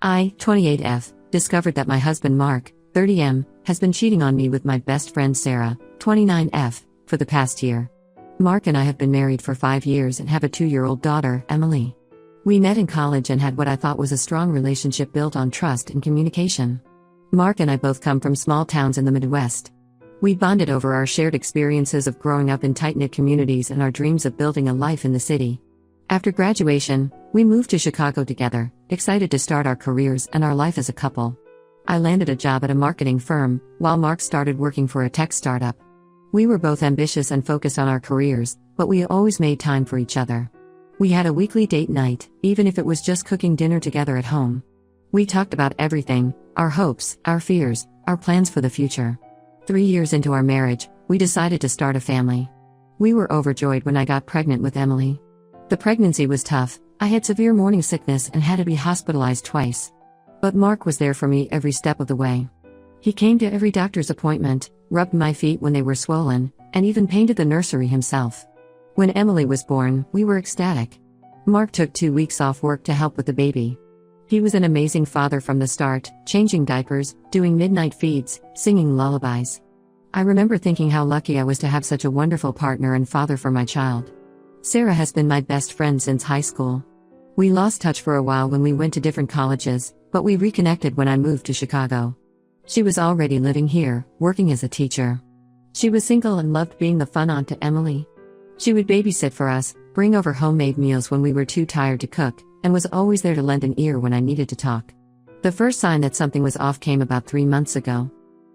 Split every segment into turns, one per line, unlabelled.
I, 28F, discovered that my husband Mark, 30M, has been cheating on me with my best friend Sarah, 29F, for the past year. Mark and I have been married for 5 years and have a 2-year-old daughter, Emily. We met in college and had what I thought was a strong relationship built on trust and communication. Mark and I both come from small towns in the Midwest. We bonded over our shared experiences of growing up in tight-knit communities and our dreams of building a life in the city. After graduation, we moved to Chicago together, excited to start our careers and our life as a couple. I landed a job at a marketing firm, while Mark started working for a tech startup. We were both ambitious and focused on our careers, but we always made time for each other. We had a weekly date night, even if it was just cooking dinner together at home. We talked about everything: our hopes, our fears, our plans for the future. 3 years into our marriage, we decided to start a family. We were overjoyed when I got pregnant with Emily. The pregnancy was tough. I had severe morning sickness and had to be hospitalized twice. But Mark was there for me every step of the way. He came to every doctor's appointment, rubbed my feet when they were swollen, and even painted the nursery himself. When Emily was born, we were ecstatic. Mark took 2 weeks off work to help with the baby. He was an amazing father from the start, changing diapers, doing midnight feeds, singing lullabies. I remember thinking how lucky I was to have such a wonderful partner and father for my child. Sarah has been my best friend since high school. We lost touch for a while when we went to different colleges, but we reconnected when I moved to Chicago. She was already living here, working as a teacher. She was single and loved being the fun aunt to Emily. She would babysit for us, bring over homemade meals when we were too tired to cook, and was always there to lend an ear when I needed to talk. The first sign that something was off came about 3 months ago.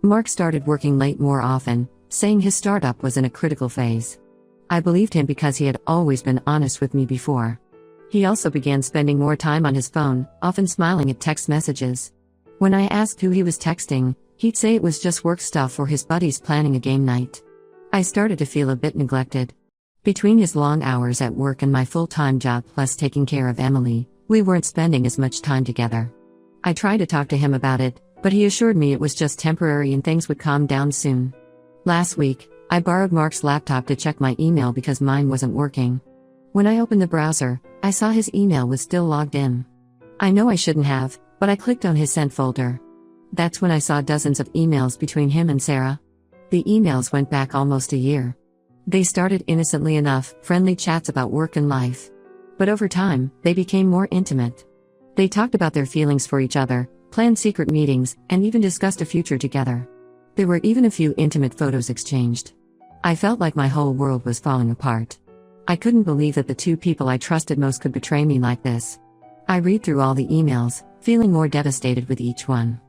Mark started working late more often, saying his startup was in a critical phase. I believed him because he had always been honest with me before. He also began spending more time on his phone, often smiling at text messages. When I asked who he was texting, he'd say it was just work stuff or his buddies planning a game night. I started to feel a bit neglected. Between his long hours at work and my full-time job plus taking care of Emily, we weren't spending as much time together. I tried to talk to him about it, but he assured me it was just temporary and things would calm down soon. Last week, I borrowed Mark's laptop to check my email because mine wasn't working. When I opened the browser, I saw his email was still logged in. I know I shouldn't have, but I clicked on his sent folder. That's when I saw dozens of emails between him and Sarah. The emails went back almost a year. They started innocently enough, friendly chats about work and life. But over time, they became more intimate. They talked about their feelings for each other, planned secret meetings, and even discussed a future together. There were even a few intimate photos exchanged. I felt like my whole world was falling apart. I couldn't believe that the 2 people I trusted most could betray me like this. I read through all the emails, feeling more devastated with each one.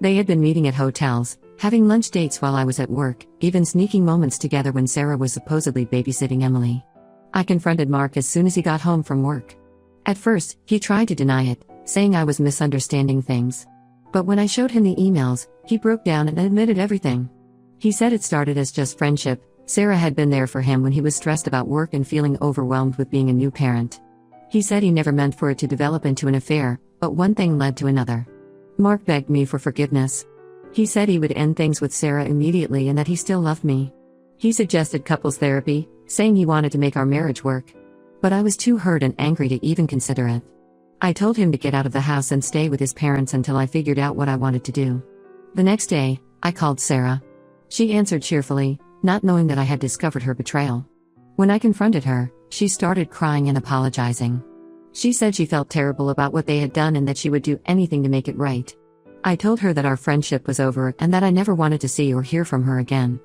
They had been meeting at hotels, having lunch dates while I was at work, even sneaking moments together when Sarah was supposedly babysitting Emily. I confronted Mark as soon as he got home from work. At first, he tried to deny it, saying I was misunderstanding things. But when I showed him the emails, he broke down and admitted everything. He said it started as just friendship. Sarah had been there for him when he was stressed about work and feeling overwhelmed with being a new parent. He said he never meant for it to develop into an affair, but one thing led to another. Mark begged me for forgiveness. He said he would end things with Sarah immediately and that he still loved me. He suggested couples therapy, saying he wanted to make our marriage work. But I was too hurt and angry to even consider it. I told him to get out of the house and stay with his parents until I figured out what I wanted to do. The next day, I called Sarah. She answered cheerfully, not knowing that I had discovered her betrayal. When I confronted her, she started crying and apologizing. She said she felt terrible about what they had done and that she would do anything to make it right. I told her that our friendship was over and that I never wanted to see or hear from her again.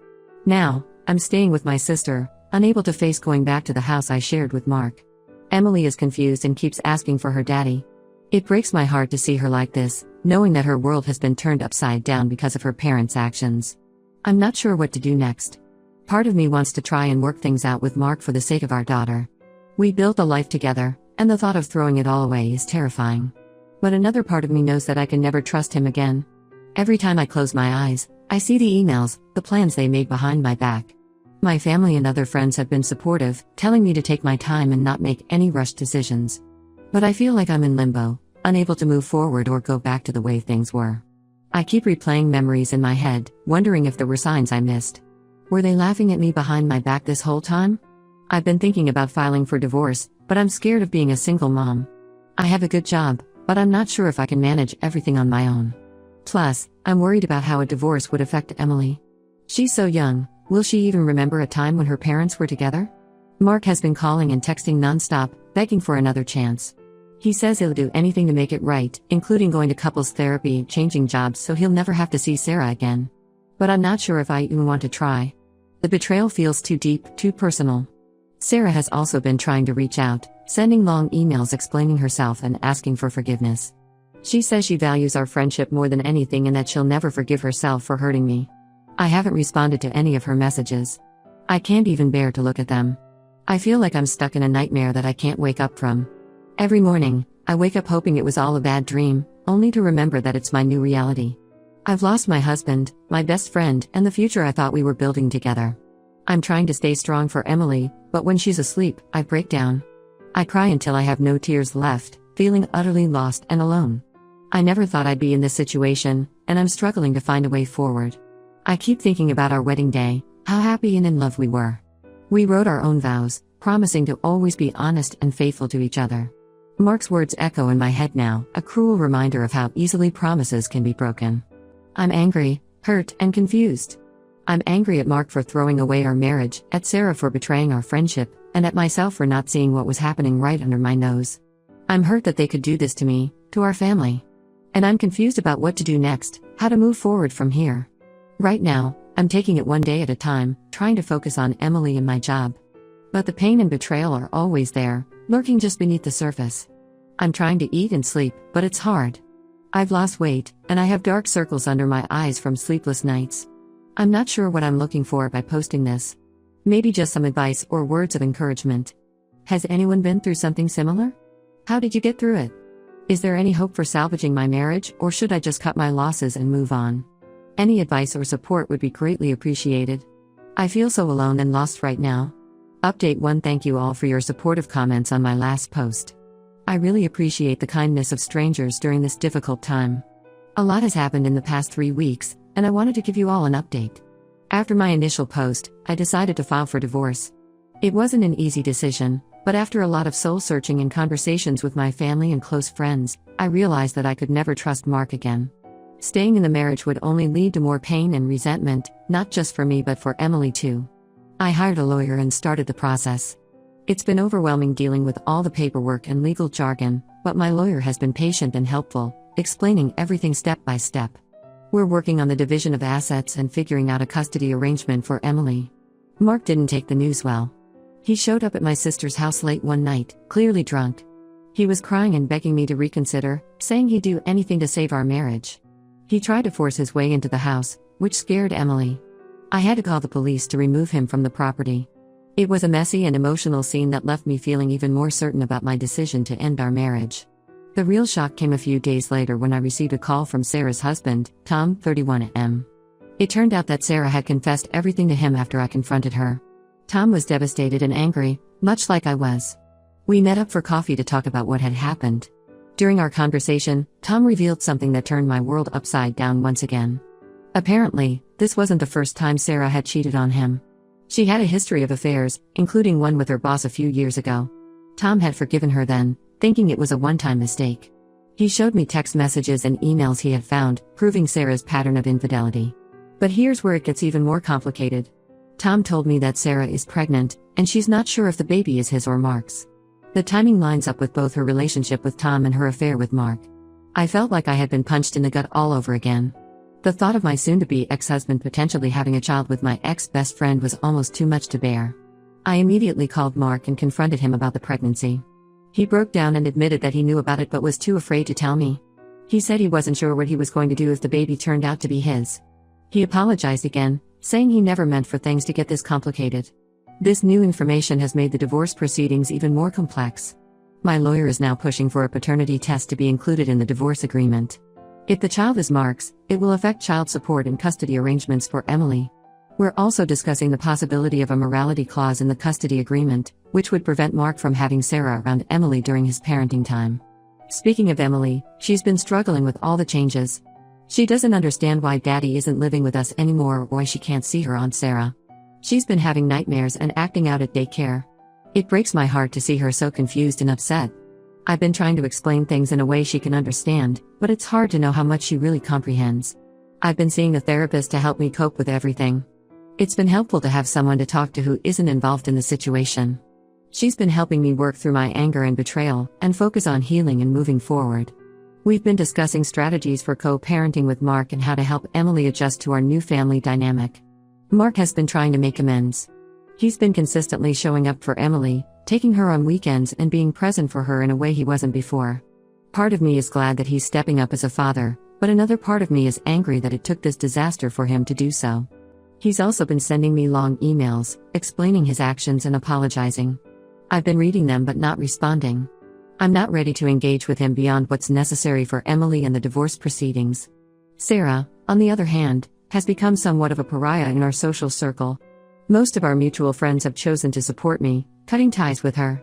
Now, I'm staying with my sister, unable to face going back to the house I shared with Mark. Emily is confused and keeps asking for her daddy. It breaks my heart to see her like this, knowing that her world has been turned upside down because of her parents' actions. I'm not sure what to do next. Part of me wants to try and work things out with Mark for the sake of our daughter. We built a life together, and the thought of throwing it all away is terrifying. But another part of me knows that I can never trust him again. Every time I close my eyes, I see the emails, the plans they made behind my back. My family and other friends have been supportive, telling me to take my time and not make any rushed decisions. But I feel like I'm in limbo, unable to move forward or go back to the way things were. I keep replaying memories in my head, wondering if there were signs I missed. Were they laughing at me behind my back this whole time? I've been thinking about filing for divorce, but I'm scared of being a single mom. I have a good job, but I'm not sure if I can manage everything on my own. Plus, I'm worried about how a divorce would affect Emily. She's so young, will she even remember a time when her parents were together? Mark has been calling and texting nonstop, begging for another chance. He says he'll do anything to make it right, including going to couples therapy and changing jobs so he'll never have to see Sarah again. But I'm not sure if I even want to try. The betrayal feels too deep, too personal. Sarah has also been trying to reach out, sending long emails explaining herself and asking for forgiveness. She says she values our friendship more than anything and that she'll never forgive herself for hurting me. I haven't responded to any of her messages. I can't even bear to look at them. I feel like I'm stuck in a nightmare that I can't wake up from. Every morning, I wake up hoping it was all a bad dream, only to remember that it's my new reality. I've lost my husband, my best friend, and the future I thought we were building together. I'm trying to stay strong for Emily, but when she's asleep, I break down. I cry until I have no tears left, feeling utterly lost and alone. I never thought I'd be in this situation, and I'm struggling to find a way forward. I keep thinking about our wedding day, how happy and in love we were. We wrote our own vows, promising to always be honest and faithful to each other. Mark's words echo in my head now, a cruel reminder of how easily promises can be broken. I'm angry, hurt, and confused. I'm angry at Mark for throwing away our marriage, at Sarah for betraying our friendship, and at myself for not seeing what was happening right under my nose. I'm hurt that they could do this to me, to our family. And I'm confused about what to do next, how to move forward from here. Right now, I'm taking it one day at a time, trying to focus on Emily and my job. But the pain and betrayal are always there, lurking just beneath the surface. I'm trying to eat and sleep, but it's hard. I've lost weight, and I have dark circles under my eyes from sleepless nights. I'm not sure what I'm looking for by posting this. Maybe just some advice or words of encouragement. Has anyone been through something similar? How did you get through it? Is there any hope for salvaging my marriage, or should I just cut my losses and move on? Any advice or support would be greatly appreciated. I feel so alone and lost right now. Update 1. Thank you all for your supportive comments on my last post. I really appreciate the kindness of strangers during this difficult time. A lot has happened in the past 3 weeks, and I wanted to give you all an update. After my initial post, I decided to file for divorce. It wasn't an easy decision, but after a lot of soul-searching and conversations with my family and close friends, I realized that I could never trust Mark again. Staying in the marriage would only lead to more pain and resentment, not just for me but for Emily too. I hired a lawyer and started the process. It's been overwhelming dealing with all the paperwork and legal jargon, but my lawyer has been patient and helpful, explaining everything step by step. We're working on the division of assets and figuring out a custody arrangement for Emily. Mark didn't take the news well. He showed up at my sister's house late one night, clearly drunk. He was crying and begging me to reconsider, saying he'd do anything to save our marriage. He tried to force his way into the house, which scared Emily. I had to call the police to remove him from the property. It was a messy and emotional scene that left me feeling even more certain about my decision to end our marriage. The real shock came a few days later when I received a call from Sarah's husband, Tom, 31M. It turned out that Sarah had confessed everything to him after I confronted her. Tom was devastated and angry, much like I was. We met up for coffee to talk about what had happened. During our conversation, Tom revealed something that turned my world upside down once again. Apparently, this wasn't the first time Sarah had cheated on him. She had a history of affairs, including one with her boss a few years ago. Tom had forgiven her then, thinking it was a one-time mistake. He showed me text messages and emails he had found, proving Sarah's pattern of infidelity. But here's where it gets even more complicated. Tom told me that Sarah is pregnant, and she's not sure if the baby is his or Mark's. The timing lines up with both her relationship with Tom and her affair with Mark. I felt like I had been punched in the gut all over again. The thought of my soon-to-be ex-husband potentially having a child with my ex-best friend was almost too much to bear. I immediately called Mark and confronted him about the pregnancy. He broke down and admitted that he knew about it but was too afraid to tell me. He said he wasn't sure what he was going to do if the baby turned out to be his. He apologized again, saying he never meant for things to get this complicated. This new information has made the divorce proceedings even more complex. My lawyer is now pushing for a paternity test to be included in the divorce agreement. If the child is Mark's, it will affect child support and custody arrangements for Emily. We're also discussing the possibility of a morality clause in the custody agreement, which would prevent Mark from having Sarah around Emily during his parenting time. Speaking of Emily, she's been struggling with all the changes. She doesn't understand why Daddy isn't living with us anymore or why she can't see her Aunt Sarah. She's been having nightmares and acting out at daycare. It breaks my heart to see her so confused and upset. I've been trying to explain things in a way she can understand, but it's hard to know how much she really comprehends. I've been seeing a therapist to help me cope with everything. It's been helpful to have someone to talk to who isn't involved in the situation. She's been helping me work through my anger and betrayal, and focus on healing and moving forward. We've been discussing strategies for co-parenting with Mark and how to help Emily adjust to our new family dynamic. Mark has been trying to make amends. He's been consistently showing up for Emily, taking her on weekends and being present for her in a way he wasn't before. Part of me is glad that he's stepping up as a father, but another part of me is angry that it took this disaster for him to do so. He's also been sending me long emails, explaining his actions and apologizing. I've been reading them but not responding. I'm not ready to engage with him beyond what's necessary for Emily and the divorce proceedings. Sarah, on the other hand, has become somewhat of a pariah in our social circle. Most of our mutual friends have chosen to support me, cutting ties with her.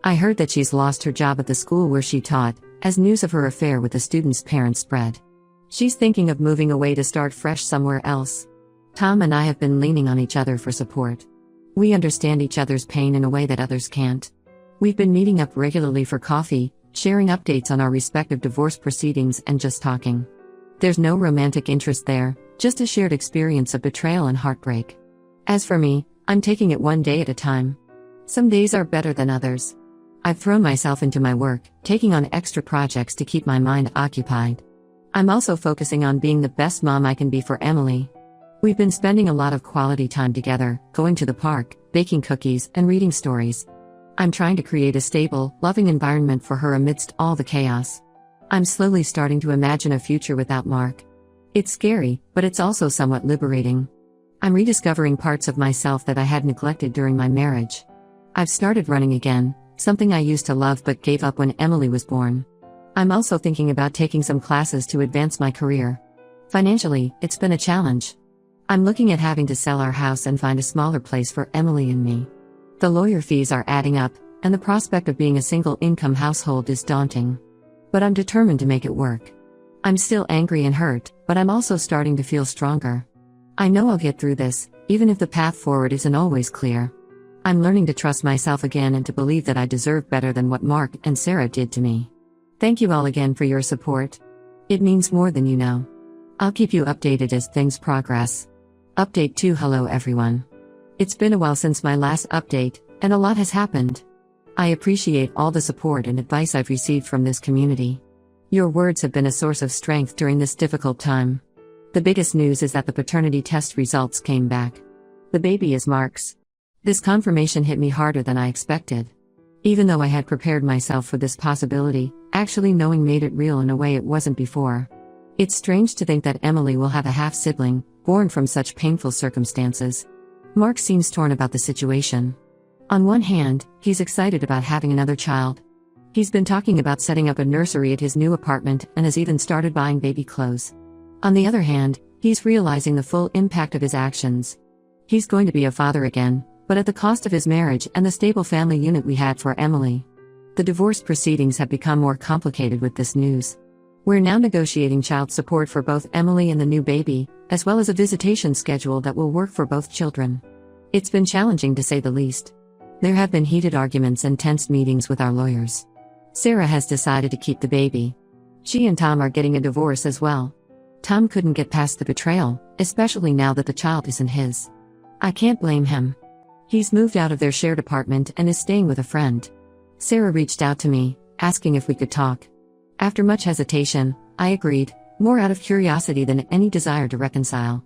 I heard that she's lost her job at the school where she taught, as news of her affair with the students' parents spread. She's thinking of moving away to start fresh somewhere else. Tom and I have been leaning on each other for support. We understand each other's pain in a way that others can't. We've been meeting up regularly for coffee, sharing updates on our respective divorce proceedings and just talking. There's no romantic interest there, just a shared experience of betrayal and heartbreak. As for me, I'm taking it one day at a time. Some days are better than others. I've thrown myself into my work, taking on extra projects to keep my mind occupied. I'm also focusing on being the best mom I can be for Emily. We've been spending a lot of quality time together, going to the park, baking cookies, and reading stories. I'm trying to create a stable, loving environment for her amidst all the chaos. I'm slowly starting to imagine a future without Mark. It's scary, but it's also somewhat liberating. I'm rediscovering parts of myself that I had neglected during my marriage. I've started running again, something I used to love but gave up when Emily was born. I'm also thinking about taking some classes to advance my career. Financially, it's been a challenge. I'm looking at having to sell our house and find a smaller place for Emily and me. The lawyer fees are adding up, and the prospect of being a single-income household is daunting. But I'm determined to make it work. I'm still angry and hurt, but I'm also starting to feel stronger. I know I'll get through this, even if the path forward isn't always clear. I'm learning to trust myself again and to believe that I deserve better than what Mark and Sarah did to me. Thank you all again for your support. It means more than you know. I'll keep you updated as things progress. Update 2. Hello everyone. It's been a while since my last update, and a lot has happened. I appreciate all the support and advice I've received from this community. Your words have been a source of strength during this difficult time. The biggest news is that the paternity test results came back. The baby is Mark's. This confirmation hit me harder than I expected. Even though I had prepared myself for this possibility, actually knowing made it real in a way it wasn't before. It's strange to think that Emily will have a half-sibling, born from such painful circumstances. Mark seems torn about the situation. On one hand, he's excited about having another child. He's been talking about setting up a nursery at his new apartment and has even started buying baby clothes. On the other hand, he's realizing the full impact of his actions. He's going to be a father again, but at the cost of his marriage and the stable family unit we had for Emily. The divorce proceedings have become more complicated with this news. We're now negotiating child support for both Emily and the new baby, as well as a visitation schedule that will work for both children. It's been challenging to say the least. There have been heated arguments and tense meetings with our lawyers. Sarah has decided to keep the baby. She and Tom are getting a divorce as well. Tom couldn't get past the betrayal, especially now that the child isn't his. I can't blame him. He's moved out of their shared apartment and is staying with a friend. Sarah reached out to me, asking if we could talk. After much hesitation, I agreed, more out of curiosity than any desire to reconcile.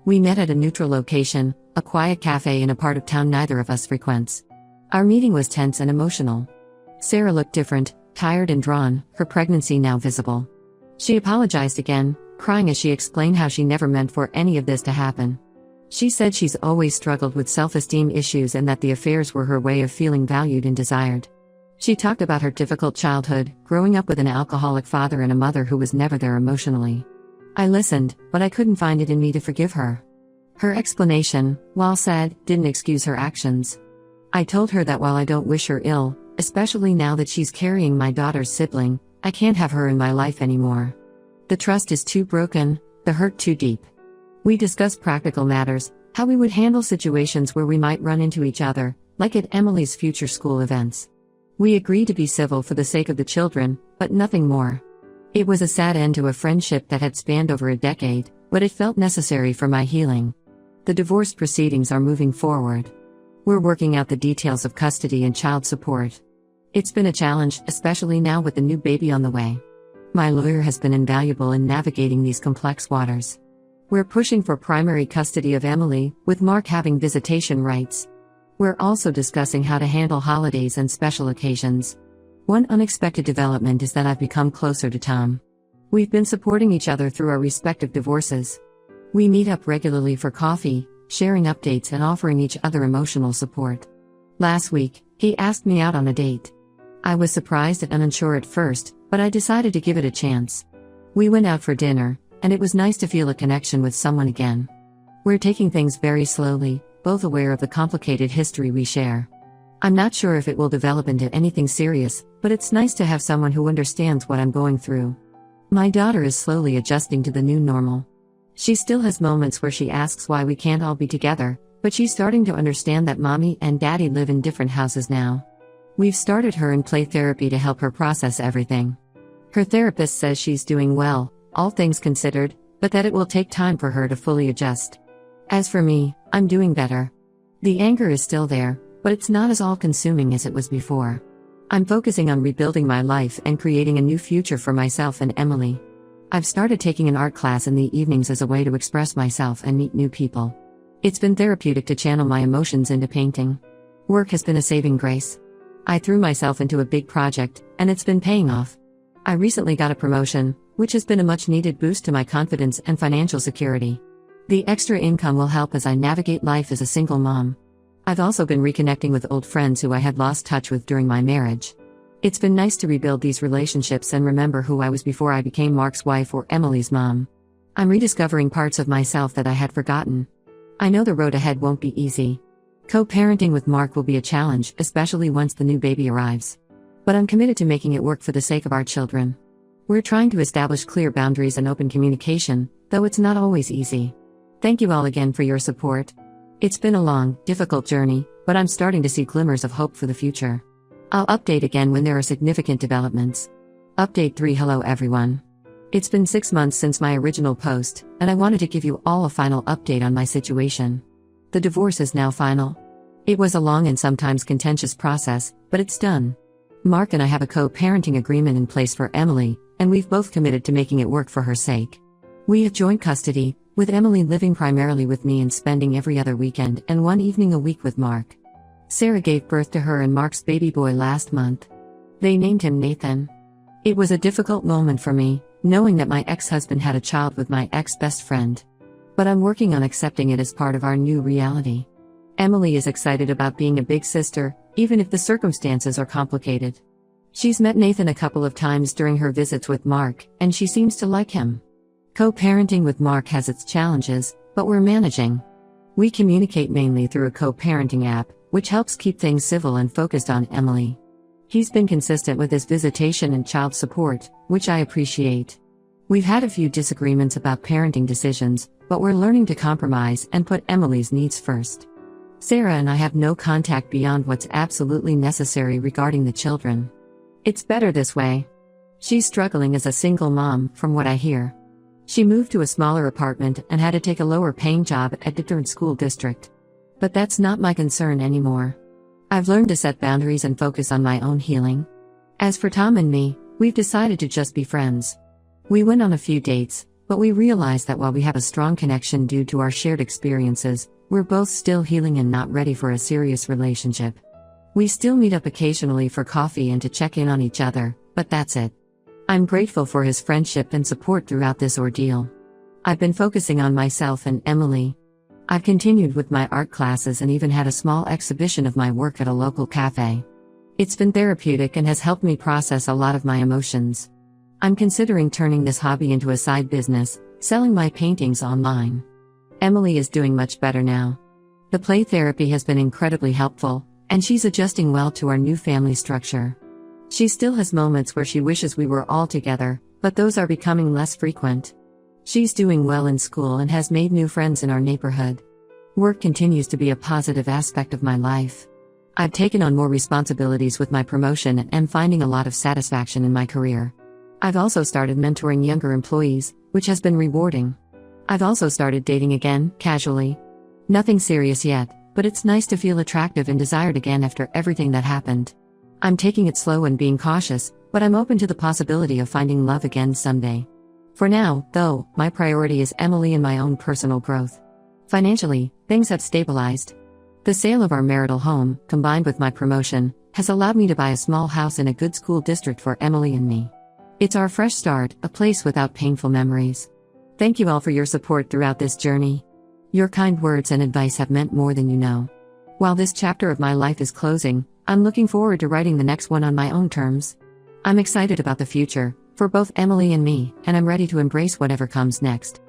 We met at a neutral location, a quiet cafe in a part of town neither of us frequents. Our meeting was tense and emotional. Sarah looked different, tired and drawn, her pregnancy now visible. She apologized again, crying as she explained how she never meant for any of this to happen. She said she's always struggled with self-esteem issues and that the affairs were her way of feeling valued and desired. She talked about her difficult childhood, growing up with an alcoholic father and a mother who was never there emotionally. I listened, but I couldn't find it in me to forgive her. Her explanation, while sad, didn't excuse her actions. I told her that while I don't wish her ill, especially now that she's carrying my daughter's sibling, I can't have her in my life anymore. The trust is too broken, the hurt too deep. We discussed practical matters, how we would handle situations where we might run into each other, like at Emily's future school events. We agreed to be civil for the sake of the children, but nothing more. It was a sad end to a friendship that had spanned over a decade, but it felt necessary for my healing. The divorce proceedings are moving forward. We're working out the details of custody and child support. It's been a challenge, especially now with the new baby on the way. My lawyer has been invaluable in navigating these complex waters. We're pushing for primary custody of Emily, with Mark having visitation rights. We're also discussing how to handle holidays and special occasions. One unexpected development is that I've become closer to Tom. We've been supporting each other through our respective divorces. We meet up regularly for coffee, sharing updates and offering each other emotional support. Last week, he asked me out on a date. I was surprised and unsure at first, but I decided to give it a chance. We went out for dinner, and it was nice to feel a connection with someone again. We're taking things very slowly, both aware of the complicated history we share. I'm not sure if it will develop into anything serious, but it's nice to have someone who understands what I'm going through. My daughter is slowly adjusting to the new normal. She still has moments where she asks why we can't all be together, but she's starting to understand that mommy and daddy live in different houses now. We've started her in play therapy to help her process everything. Her therapist says she's doing well, all things considered, but that it will take time for her to fully adjust. As for me, I'm doing better. The anger is still there, but it's not as all-consuming as it was before. I'm focusing on rebuilding my life and creating a new future for myself and Emily. I've started taking an art class in the evenings as a way to express myself and meet new people. It's been therapeutic to channel my emotions into painting. Work has been a saving grace. I threw myself into a big project, and it's been paying off. I recently got a promotion, which has been a much-needed boost to my confidence and financial security. The extra income will help as I navigate life as a single mom. I've also been reconnecting with old friends who I had lost touch with during my marriage. It's been nice to rebuild these relationships and remember who I was before I became Mark's wife or Emily's mom. I'm rediscovering parts of myself that I had forgotten. I know the road ahead won't be easy. Co-parenting with Mark will be a challenge, especially once the new baby arrives. But I'm committed to making it work for the sake of our children. We're trying to establish clear boundaries and open communication, though it's not always easy. Thank you all again for your support. It's been a long, difficult journey, but I'm starting to see glimmers of hope for the future. I'll update again when there are significant developments. Update 3. Hello everyone. It's been 6 months since my original post, and I wanted to give you all a final update on my situation. The divorce is now final. It was a long and sometimes contentious process, but it's done. Mark and I have a co-parenting agreement in place for Emily, and we've both committed to making it work for her sake. We have joint custody, with Emily living primarily with me and spending every other weekend and one evening a week with Mark. Sarah gave birth to her and Mark's baby boy last month. They named him Nathan. It was a difficult moment for me, knowing that my ex-husband had a child with my ex-best friend. But I'm working on accepting it as part of our new reality. Emily is excited about being a big sister, even if the circumstances are complicated. She's met Nathan a couple of times during her visits with Mark, and she seems to like him. Co-parenting with Mark has its challenges, but we're managing. We communicate mainly through a co-parenting app, which helps keep things civil and focused on Emily. He's been consistent with his visitation and child support, which I appreciate. We've had a few disagreements about parenting decisions, but we're learning to compromise and put Emily's needs first. Sarah and I have no contact beyond what's absolutely necessary regarding the children. It's better this way. She's struggling as a single mom, from what I hear. She moved to a smaller apartment and had to take a lower-paying job at a different school district. But that's not my concern anymore. I've learned to set boundaries and focus on my own healing. As for Tom and me, we've decided to just be friends. We went on a few dates, but we realized that while we have a strong connection due to our shared experiences, we're both still healing and not ready for a serious relationship. We still meet up occasionally for coffee and to check in on each other, but that's it. I'm grateful for his friendship and support throughout this ordeal. I've been focusing on myself and Emily. I've continued with my art classes and even had a small exhibition of my work at a local cafe. It's been therapeutic and has helped me process a lot of my emotions. I'm considering turning this hobby into a side business, selling my paintings online. Emily is doing much better now. The play therapy has been incredibly helpful, and she's adjusting well to our new family structure. She still has moments where she wishes we were all together, but those are becoming less frequent. She's doing well in school and has made new friends in our neighborhood. Work continues to be a positive aspect of my life. I've taken on more responsibilities with my promotion and am finding a lot of satisfaction in my career. I've also started mentoring younger employees, which has been rewarding. I've also started dating again, casually. Nothing serious yet, but it's nice to feel attractive and desired again after everything that happened. I'm taking it slow and being cautious, but I'm open to the possibility of finding love again someday. For now, though, my priority is Emily and my own personal growth. Financially, things have stabilized. The sale of our marital home, combined with my promotion, has allowed me to buy a small house in a good school district for Emily and me. It's our fresh start, a place without painful memories. Thank you all for your support throughout this journey. Your kind words and advice have meant more than you know. While this chapter of my life is closing, I'm looking forward to writing the next one on my own terms. I'm excited about the future, for both Emily and me, and I'm ready to embrace whatever comes next.